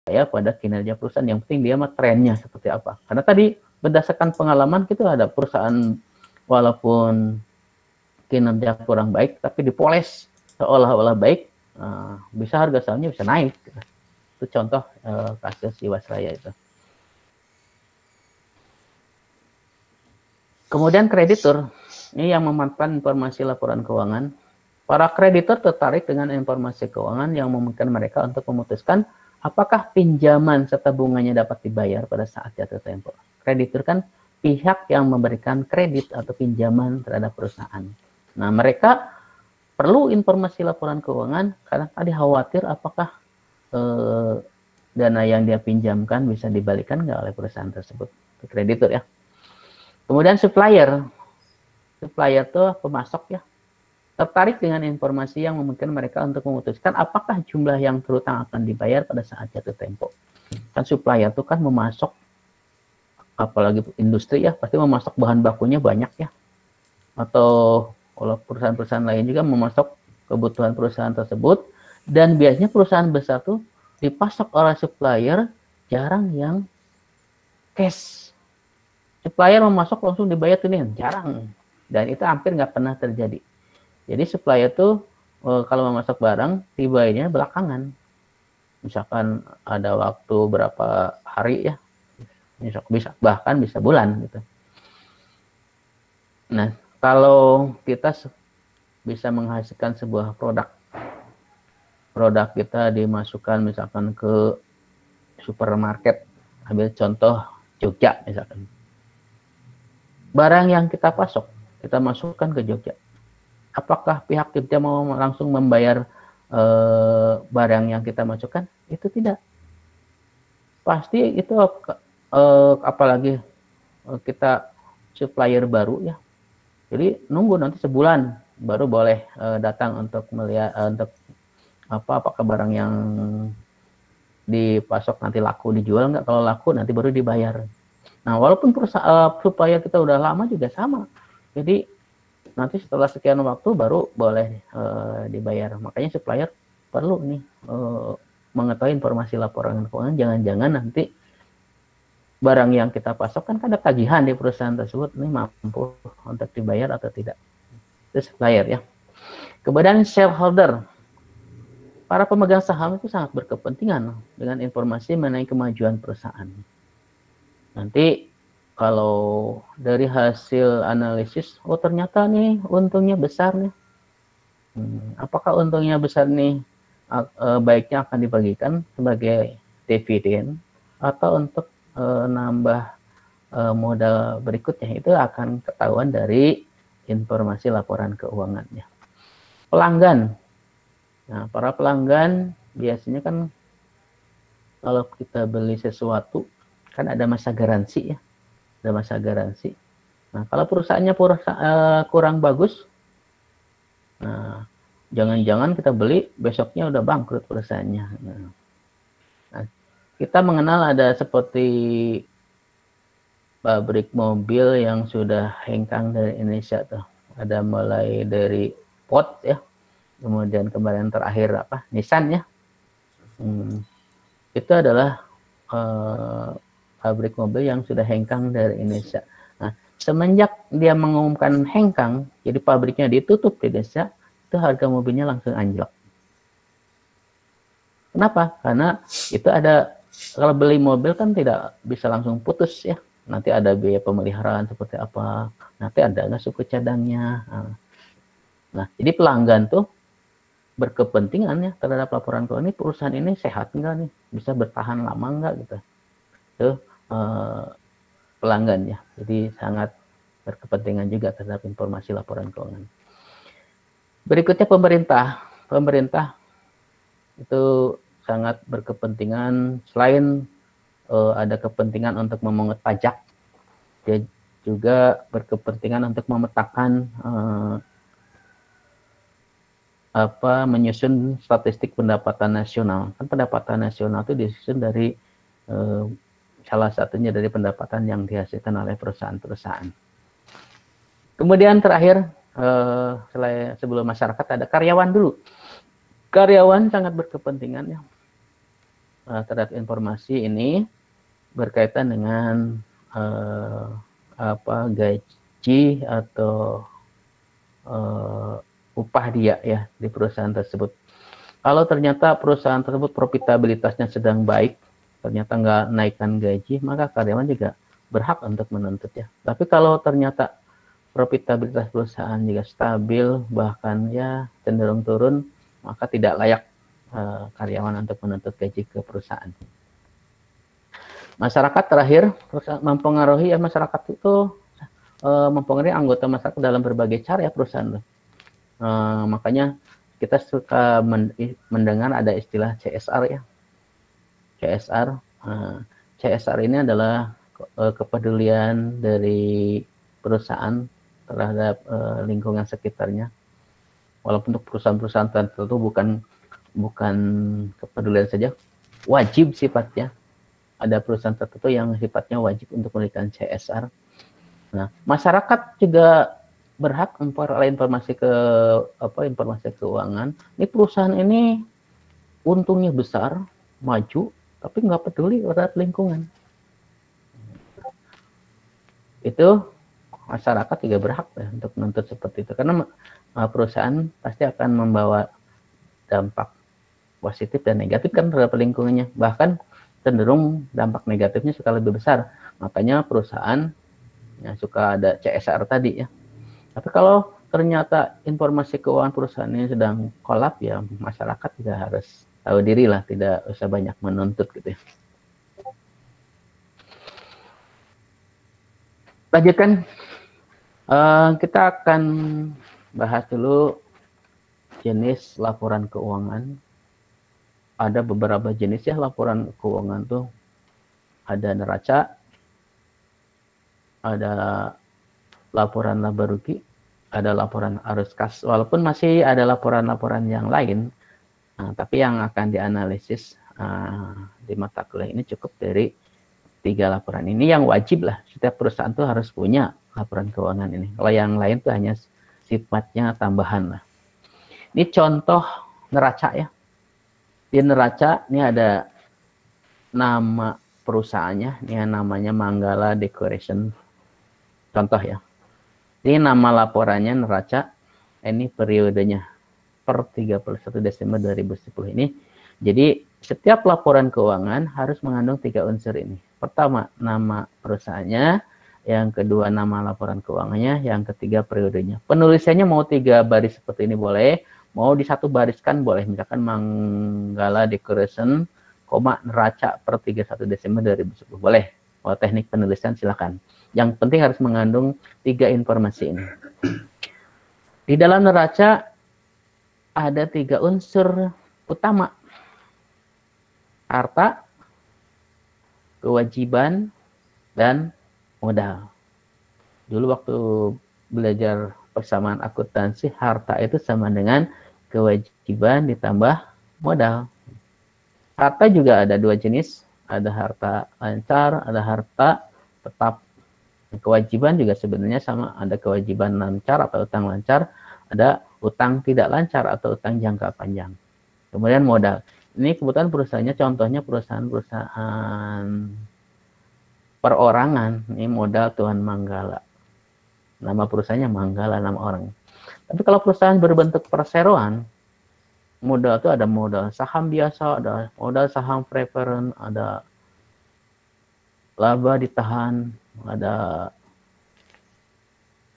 percaya pada kinerja perusahaan. Yang penting dia mah trennya seperti apa. Karena tadi berdasarkan pengalaman kita ada perusahaan walaupun kinerja kurang baik, tapi dipoles seolah-olah baik, bisa harga sahamnya bisa naik. Itu contoh kasus Jiwasraya itu. Kemudian kreditur, ini yang memanfaatkan informasi laporan keuangan. Para kreditur tertarik dengan informasi keuangan yang memungkinkan mereka untuk memutuskan apakah pinjaman serta bunganya dapat dibayar pada saat jatuh tempo. Kreditur kan pihak yang memberikan kredit atau pinjaman terhadap perusahaan. Nah, mereka perlu informasi laporan keuangan karena tadi khawatir apakah dana yang dia pinjamkan bisa dibalikan nggak oleh perusahaan tersebut. Kreditur ya. Kemudian supplier. Supplier itu pemasok ya. Tertarik dengan informasi yang memungkinkan mereka untuk memutuskan apakah jumlah yang terutang akan dibayar pada saat jatuh tempo. Kan supplier itu kan memasok, apalagi industri ya, pasti memasok bahan bakunya banyak ya. Atau kalau perusahaan-perusahaan lain juga memasok kebutuhan perusahaan tersebut. Dan biasanya perusahaan besar tuh dipasok oleh supplier, jarang yang cash. Supplier memasok langsung dibayar tuh nih, jarang. Dan itu hampir nggak pernah terjadi. Jadi supplier tuh kalau memasok barang tibanya belakangan. Misalkan ada waktu berapa hari ya, bisa bahkan bisa bulan gitu. Nah, kalau kita bisa menghasilkan sebuah produk kita dimasukkan misalkan ke supermarket, ambil contoh Jogja misalkan. Barang yang kita pasok, kita masukkan ke Jogja. Apakah pihak Jogja mau langsung membayar barang yang kita masukkan? Itu tidak. Pasti itu apalagi kita supplier baru ya. Jadi nunggu nanti sebulan baru boleh datang untuk melihat untuk apakah barang yang dipasok nanti laku dijual nggak. Kalau laku nanti baru dibayar. Nah, walaupun supplier kita udah lama juga sama. Jadi nanti setelah sekian waktu baru boleh dibayar. Makanya supplier perlu nih mengetahui informasi laporan keuangan. Jangan-jangan nanti barang yang kita pasok kan ada tagihan di perusahaan tersebut, ini mampu untuk dibayar atau tidak. Itu supplier ya. Kemudian shareholder. Para pemegang saham itu sangat berkepentingan dengan informasi mengenai kemajuan perusahaan. Nanti kalau dari hasil analisis, oh ternyata nih untungnya besar nih. Apakah untungnya besar nih baiknya akan dibagikan sebagai dividen atau untuk nambah modal berikutnya, itu akan ketahuan dari informasi laporan keuangannya. Pelanggan. Nah, para pelanggan biasanya kan kalau kita beli sesuatu kan ada masa garansi ya. Ada masa garansi. Nah, kalau perusahaannya kurang bagus, nah jangan-jangan kita beli besoknya udah bangkrut perusahaannya. Nah, kita mengenal ada seperti pabrik mobil yang sudah hengkang dari Indonesia tuh. Ada mulai dari Ford ya, kemudian kemarin terakhir Nissan ya. Itu adalah pabrik mobil yang sudah hengkang dari Indonesia. Nah, semenjak dia mengumumkan hengkang, jadi pabriknya ditutup di Indonesia, itu harga mobilnya langsung anjlok. Kenapa? Karena itu ada, kalau beli mobil kan tidak bisa langsung putus ya. Nanti ada biaya pemeliharaan seperti apa, nanti ada nggak suku cadangnya. Nah, jadi pelanggan tuh berkepentingan ya terhadap laporan keuangan, ini perusahaan ini sehat nggak nih, bisa bertahan lama nggak gitu. Itu pelanggan ya, jadi sangat berkepentingan juga terhadap informasi laporan keuangan. Berikutnya pemerintah itu sangat berkepentingan, selain ada kepentingan untuk memungut pajak, dia juga berkepentingan untuk memetakan menyusun statistik pendapatan nasional. Kan pendapatan nasional itu disusun dari salah satunya dari pendapatan yang dihasilkan oleh perusahaan-perusahaan. Kemudian terakhir, sebelum masyarakat ada karyawan dulu. Karyawan sangat berkepentingan ya. terhadap informasi ini berkaitan dengan gaji atau upah dia ya di perusahaan tersebut. Kalau ternyata perusahaan tersebut profitabilitasnya sedang baik, ternyata nggak naikkan gaji, maka karyawan juga berhak untuk menuntut ya. Tapi kalau ternyata profitabilitas perusahaan juga stabil, bahkan ya cenderung turun, maka tidak layak karyawan untuk menuntut gaji ke perusahaan. Masyarakat terakhir mempengaruhi ya, masyarakat itu mempengaruhi anggota masyarakat dalam berbagai cara ya perusahaan. Makanya kita suka mendengar ada istilah CSR ya. CSR. CSR ini adalah kepedulian dari perusahaan terhadap lingkungan sekitarnya. Walaupun untuk perusahaan-perusahaan tertentu bukan kepedulian saja, wajib sifatnya. Ada perusahaan tertentu yang sifatnya wajib untuk memberikan CSR. Nah, masyarakat juga berhak memperoleh informasi keuangan. Ini perusahaan ini untungnya besar, maju, tapi nggak peduli terhadap lingkungan. Itu masyarakat juga berhak ya, untuk menuntut seperti itu, karena perusahaan pasti akan membawa dampak positif dan negatif kan terhadap lingkungannya. Bahkan cenderung dampak negatifnya suka lebih besar. Makanya perusahaan ya, suka ada CSR tadi ya. Tapi kalau ternyata informasi keuangan perusahaan ini sedang kolap ya, masyarakat juga harus tahu diri lah, tidak usah banyak menuntut gitu ya. Lanjutkan, kita akan bahas dulu jenis laporan keuangan. Ada beberapa jenis ya laporan keuangan tuh. Ada neraca, ada laporan laba rugi, ada laporan arus kas. Walaupun masih ada laporan-laporan yang lain, tapi yang akan dianalisis di mata kuliah ini cukup dari 3 laporan ini yang wajib lah. Setiap perusahaan tuh harus punya laporan keuangan ini. Kalau yang lain tuh hanya sifatnya tambahan lah. Ini contoh neraca ya. Di neraca ini ada nama perusahaannya, ini namanya Manggala Decoration. Contoh ya. Ini nama laporannya neraca, ini periodenya per 31 Desember 2010 ini. Jadi setiap laporan keuangan harus mengandung 3 unsur ini. Pertama, nama perusahaannya, yang kedua nama laporan keuangannya, yang ketiga periodenya. Penulisannya mau 3 baris seperti ini boleh, mau di 1 bariskan boleh, misalkan Manggala Decoration, neraca per 31 Desember 2010 boleh. Kalau teknik penulisan silakan. Yang penting harus mengandung 3 informasi ini. Di dalam neraca ada 3 unsur utama: harta, kewajiban, dan modal. Dulu waktu belajar persamaan akuntansi, harta itu sama dengan kewajiban ditambah modal. Harta juga ada 2 jenis, ada harta lancar, ada harta tetap. Kewajiban juga sebenarnya sama, ada kewajiban lancar atau utang lancar, ada utang tidak lancar atau utang jangka panjang. Kemudian modal. Ini kebetulan perusahaannya contohnya perusahaan perorangan. Ini modal Tuan Manggala. Nama perusahaannya Manggala, nama orang. Tapi kalau perusahaan berbentuk perseroan, modal itu ada modal saham biasa, ada modal saham preferen, ada laba ditahan, ada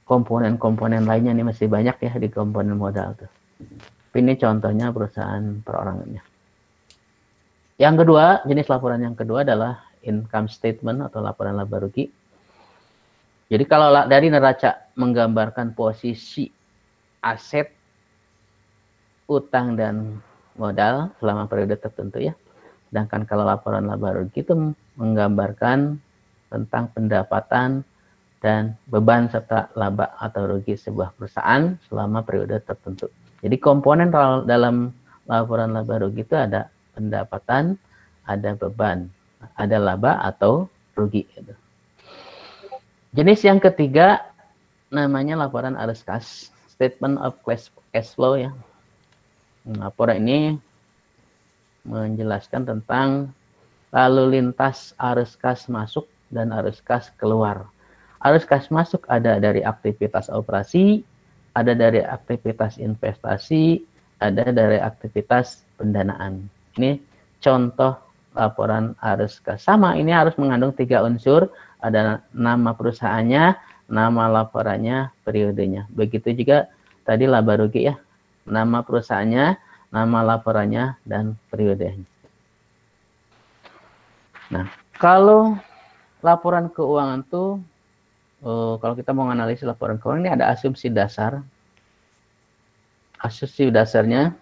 komponen-komponen lainnya. Nih masih banyak ya di komponen modal tuh. Ini contohnya perusahaan perorangannya. Yang kedua, jenis laporan yang kedua adalah income statement atau laporan laba rugi. Jadi kalau dari neraca menggambarkan posisi aset, utang dan modal selama periode tertentu ya. Sedangkan kalau laporan laba rugi itu menggambarkan tentang pendapatan dan beban serta laba atau rugi sebuah perusahaan selama periode tertentu. Jadi komponen dalam laporan laba rugi itu ada pendapatan, ada beban, ada laba atau rugi. Jenis yang ketiga namanya laporan arus kas, statement of cash flow ya. Laporan ini menjelaskan tentang lalu lintas arus kas masuk dan arus kas keluar. Arus kas masuk ada dari aktivitas operasi, ada dari aktivitas investasi, ada dari aktivitas pendanaan. Ini contoh laporan arus kas. Sama, ini harus mengandung 3 unsur, ada nama perusahaannya, nama laporannya, periodenya. Begitu juga tadi laba rugi ya, nama perusahaannya, nama laporannya, dan periodenya. Nah, kalau laporan keuangan tuh, kalau kita mau menganalisis laporan keuangan, ini ada asumsi dasar. Asumsi dasarnya,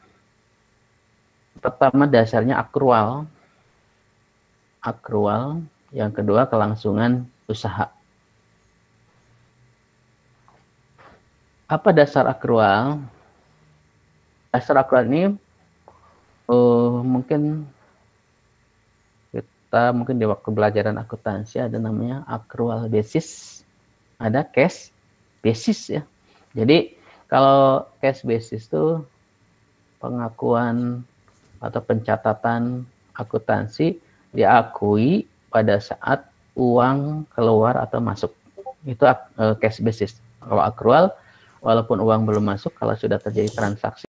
pertama dasarnya akrual. Akrual, yang kedua kelangsungan usaha. Apa dasar akrual? Dasar akrual ini mungkin di waktu pelajaran akuntansi ada namanya accrual basis, ada cash basis ya. Jadi kalau cash basis itu pengakuan atau pencatatan akuntansi diakui pada saat uang keluar atau masuk. Itu cash basis. Kalau accrual, walaupun uang belum masuk, kalau sudah terjadi transaksi